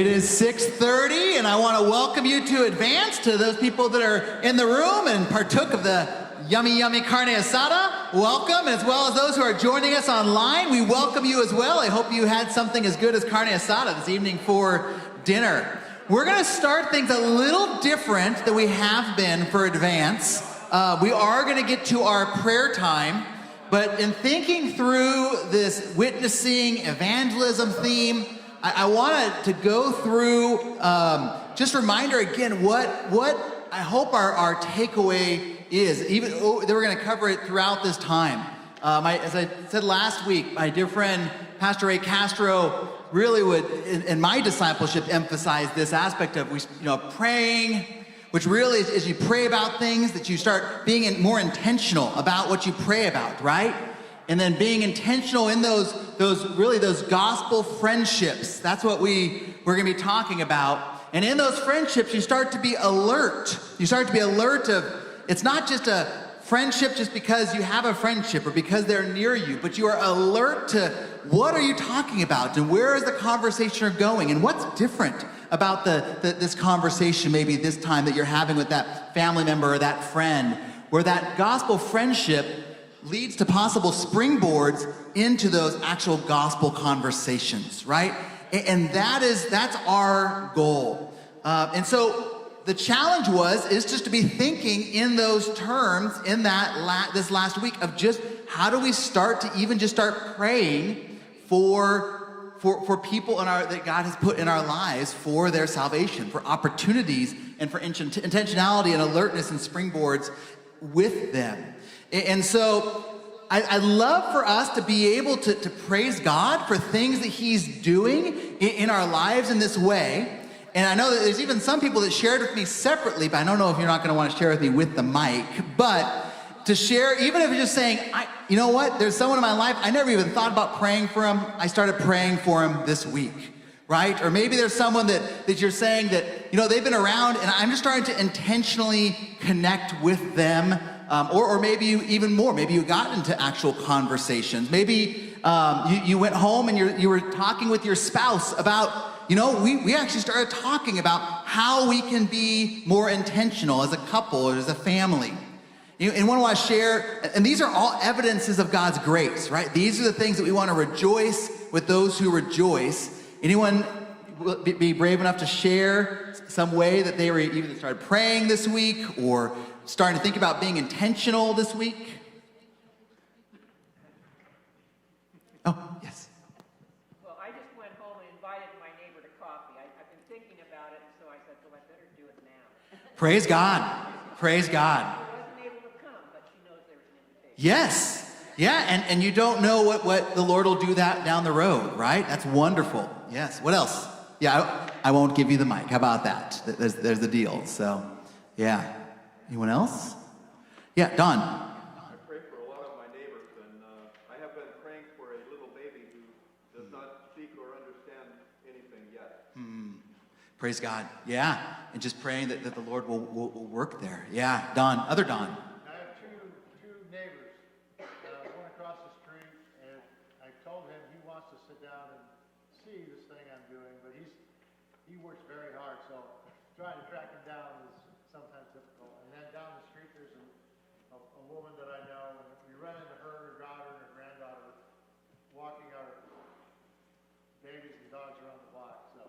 It is 6:30, and I want to welcome you to Advance, to those people that are in the room and partook of the yummy carne asada. Welcome, as well as those who are joining us online. We welcome you as well. I hope you had something as good as carne asada this evening for dinner. We're going to start things a little different than we have been for Advance. We are going to get to our prayer time, but in thinking through this witnessing evangelism theme, I wanted to go through, just reminder again, what I hope our takeaway is. Even we're going to cover it throughout this time. As I said last week, my dear friend, Pastor Ray Castro, really would, in my discipleship, emphasize this aspect of praying, which really is you pray about things, that you start being more intentional about what you pray about, right? And then being intentional in those gospel friendships. That's what we're going to be talking about. And in those friendships, you start to be alert. You start to be alert of, it's not just a friendship just because you have a friendship or because they're near you, but you are alert to what are you talking about and where is the conversation going and what's different about this conversation maybe this time that you're having with that family member or that friend, where that gospel friendship leads to possible springboards into those actual gospel conversations, right? And that's our goal. And so the challenge is just to be thinking in those terms in this last week of just how do we start to even just start praying for people that God has put in our lives for their salvation, for opportunities and for intentionality and alertness and springboards with them. And so I'd love for us to be able to praise God for things that he's doing in our lives in this way. And I know that there's even some people that shared with me separately, but I don't know if you're not going to want to share with me with the mic. But to share, even if you're just saying, you know what, there's someone in my life, I never even thought about praying for him. I started praying for him this week, right? Or maybe there's someone that you're saying that, they've been around and I'm just starting to intentionally connect with them. Or maybe even more. Maybe you got into actual conversations. Maybe you went home and you were talking with your spouse about, we actually started talking about how we can be more intentional as a couple or as a family. And what I want to share, and these are all evidences of God's grace, right? These are the things that we want to rejoice with those who rejoice. Anyone be brave enough to share some way that they were even started praying this week or starting to think about being intentional this week? Oh, yes. Well, I just went home and invited my neighbor to coffee. I've been thinking about it, so I said, well, I better do it now. Praise God. Praise God. I wasn't able to come, but she knows there was an invitation. Yes. Yeah, and you don't know what the Lord will do that down the road, right? That's wonderful. Yes. What else? Yeah, I won't give you the mic. How about that? There's the deal. So, yeah. Anyone else? Yeah, Don. I pray for a lot of my neighbors, and I have been praying for a little baby who does not speak or understand anything yet. Praise God. Yeah, and just praying that the Lord will work there. Yeah, Don. Other Don. I have two neighbors, one across the street, and I told him he wants to sit down and see this thing I'm doing, but he works very hard, so trying to track him down is sometimes difficult. And then down the street, there's a woman that I know, and we run into her daughter, and her granddaughter walking our babies and dogs around the block. So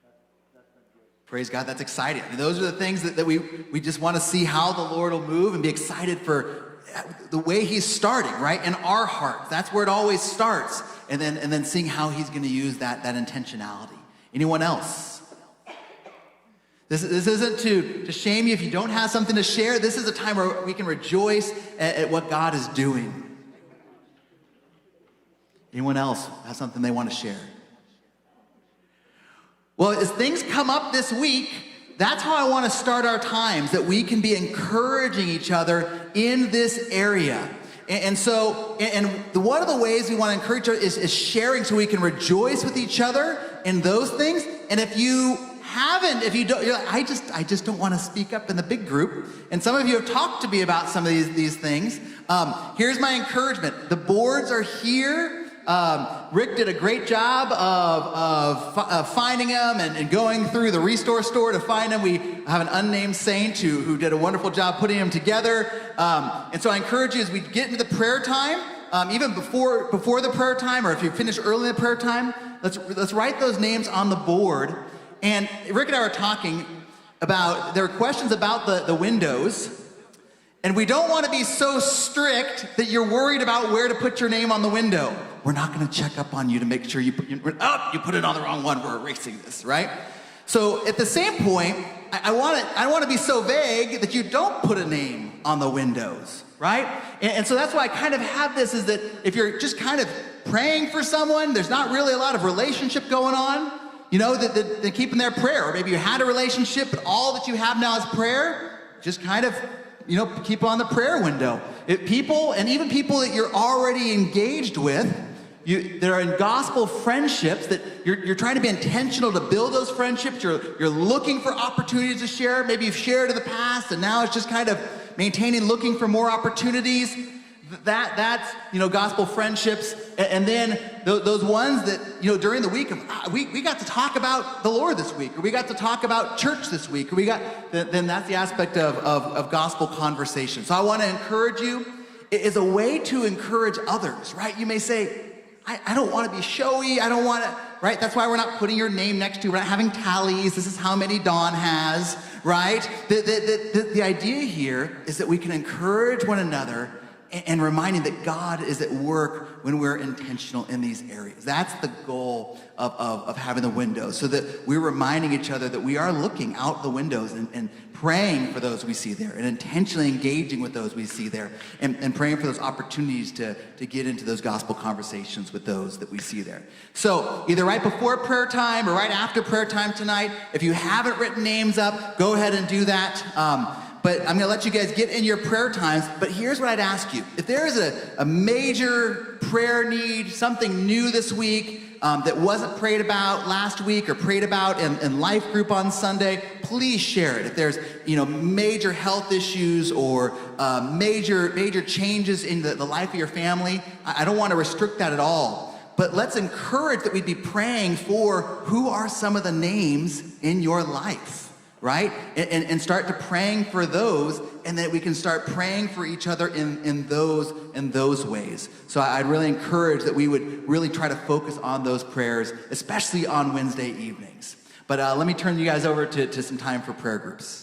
that's been good. Praise God. That's exciting. I mean, those are the things that we just want to see how the Lord will move and be excited for the way he's starting, right? In our hearts. That's where it always starts. And then seeing how he's going to use that intentionality. Anyone else? This isn't to shame you if you don't have something to share. This is a time where we can rejoice at what God is doing. Anyone else have something they want to share? Well, as things come up this week, that's how I want to start our times, that we can be encouraging each other in this area. And so one of the ways we want to encourage each other is sharing so we can rejoice with each other in those things. And if you don't, you're like, I just don't want to speak up in the big group. And some of you have talked to me about some of these things. Here's my encouragement. The boards are here. Rick did a great job of finding them and going through the Restore store to find them. We have an unnamed saint who did a wonderful job putting them together. And so I encourage you as we get into the prayer time, even before the prayer time, or if you finish early in the prayer time, let's write those names on the board. And Rick and I were talking about, there were questions about the windows. And we don't want to be so strict that you're worried about where to put your name on the window. We're not going to check up on you to make sure you put it on the wrong one. We're erasing this, right? So at the same point, I want to be so vague that you don't put a name on the windows, right? And so that's why I kind of have this, is that if you're just kind of praying for someone, there's not really a lot of relationship going on, that keep in their prayer. Or maybe you had a relationship, but all that you have now is prayer, just kind of keep on the prayer window. People that you're already engaged with, that are in gospel friendships, that you're trying to be intentional to build those friendships. You're looking for opportunities to share. Maybe you've shared in the past, and now it's just kind of maintaining, looking for more opportunities. That's gospel friendships. And then those ones that during the week we got to talk about the Lord this week, or we got to talk about church this week, or then that's the aspect of gospel conversation. So I want to encourage you. It is a way to encourage others, right? You may say, I don't want to be showy. I don't want to, right? That's why we're not putting your name next to, we're not having tallies. This is how many Dawn has, right? The idea here is that we can encourage one another and reminding that God is at work when we're intentional in these areas. That's the goal of having the windows, so that we're reminding each other that we are looking out the windows and praying for those we see there, and intentionally engaging with those we see there, and praying for those opportunities to get into those gospel conversations with those that we see there. So either right before prayer time or right after prayer time tonight, if you haven't written names up, go ahead and do that. But I'm going to let you guys get in your prayer times. But here's what I'd ask you. If there is a major prayer need, something new this week that wasn't prayed about last week or prayed about in life group on Sunday, please share it. If there's major health issues or major changes in the life of your family, I don't want to restrict that at all. But let's encourage that we'd be praying for who are some of the names in your life. Right? And start to praying for those, and that we can start praying for each other in those ways. So I'd really encourage that we would really try to focus on those prayers, especially on Wednesday evenings. But let me turn you guys over to some time for prayer groups.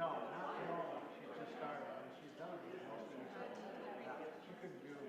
No, not at all. She's just started. I mean, she's done most of these things. She couldn't do it.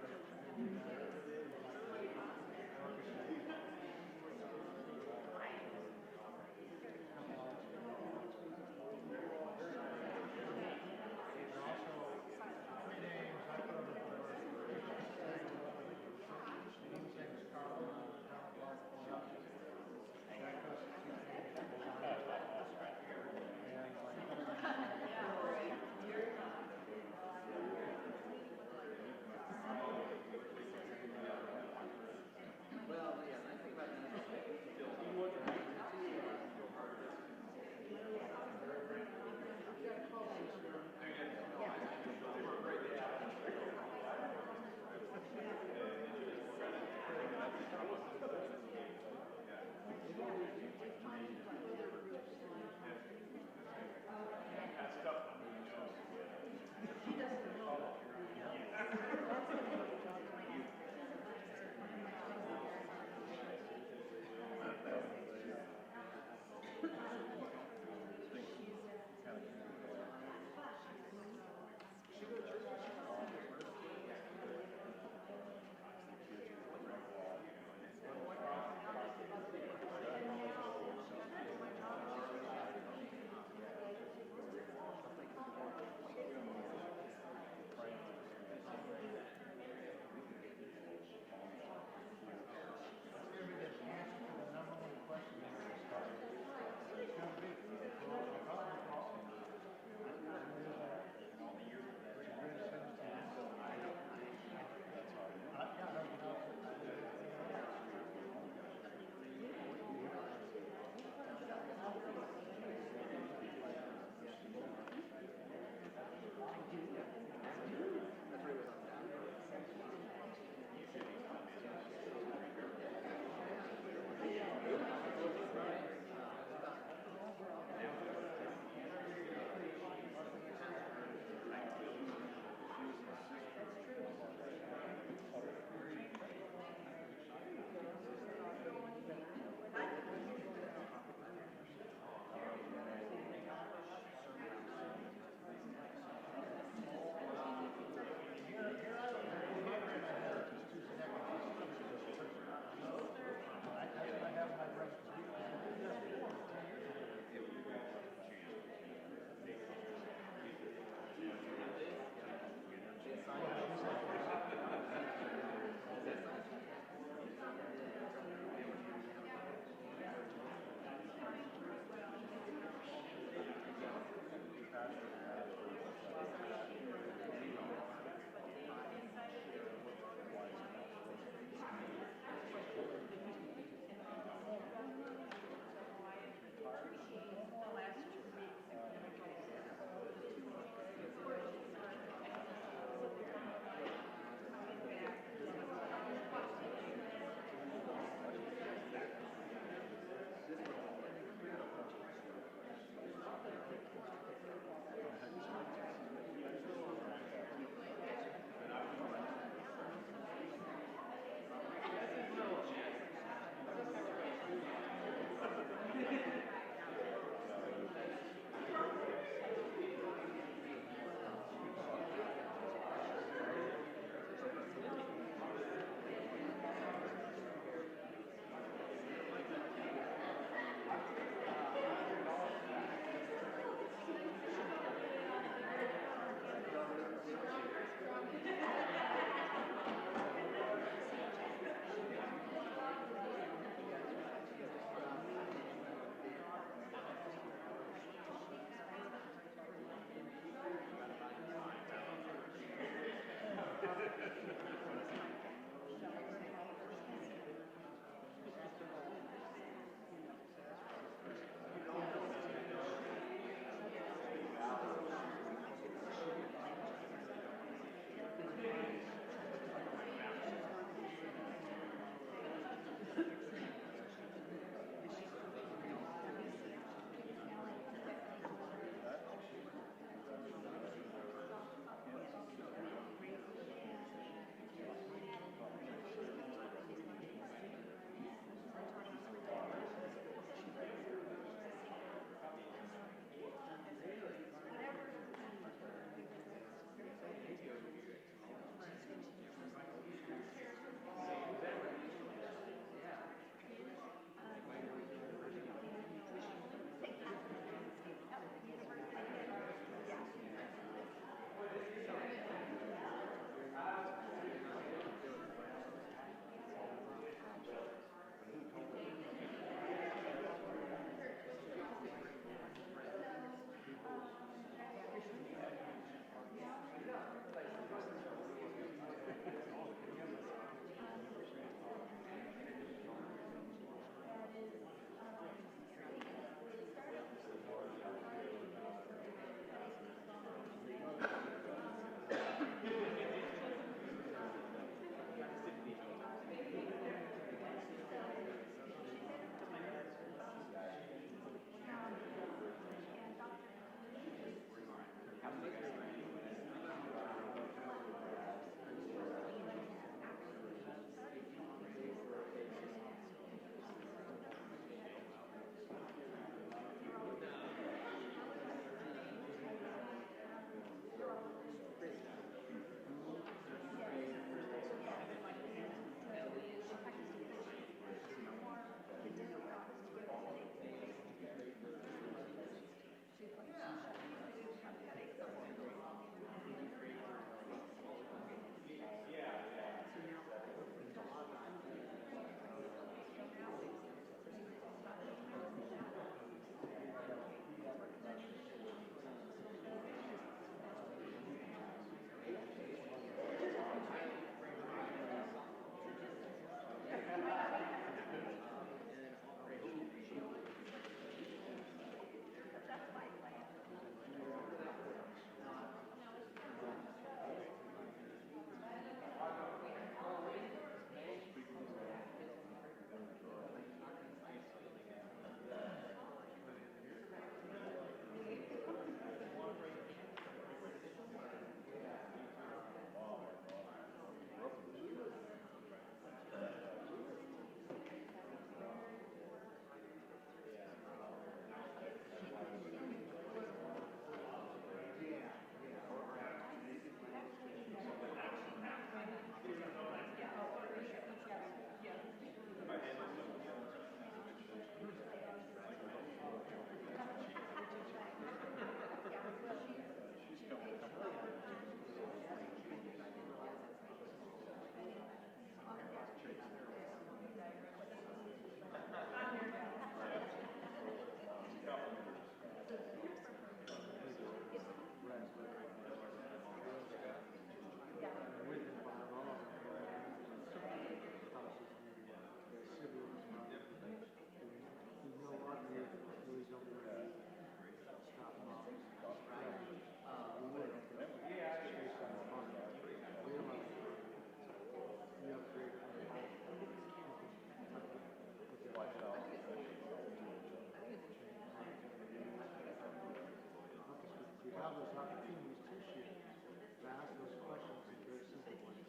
have those opportunities to share, to ask those questions and very simple ones.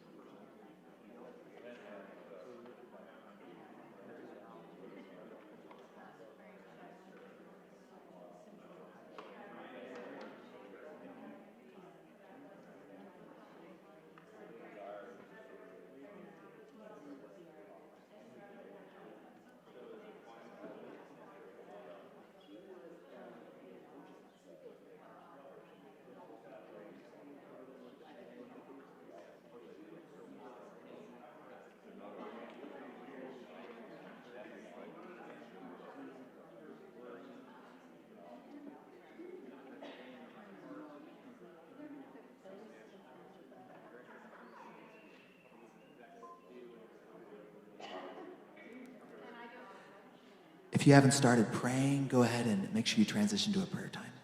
If you haven't started praying, go ahead and make sure you transition to a prayer time.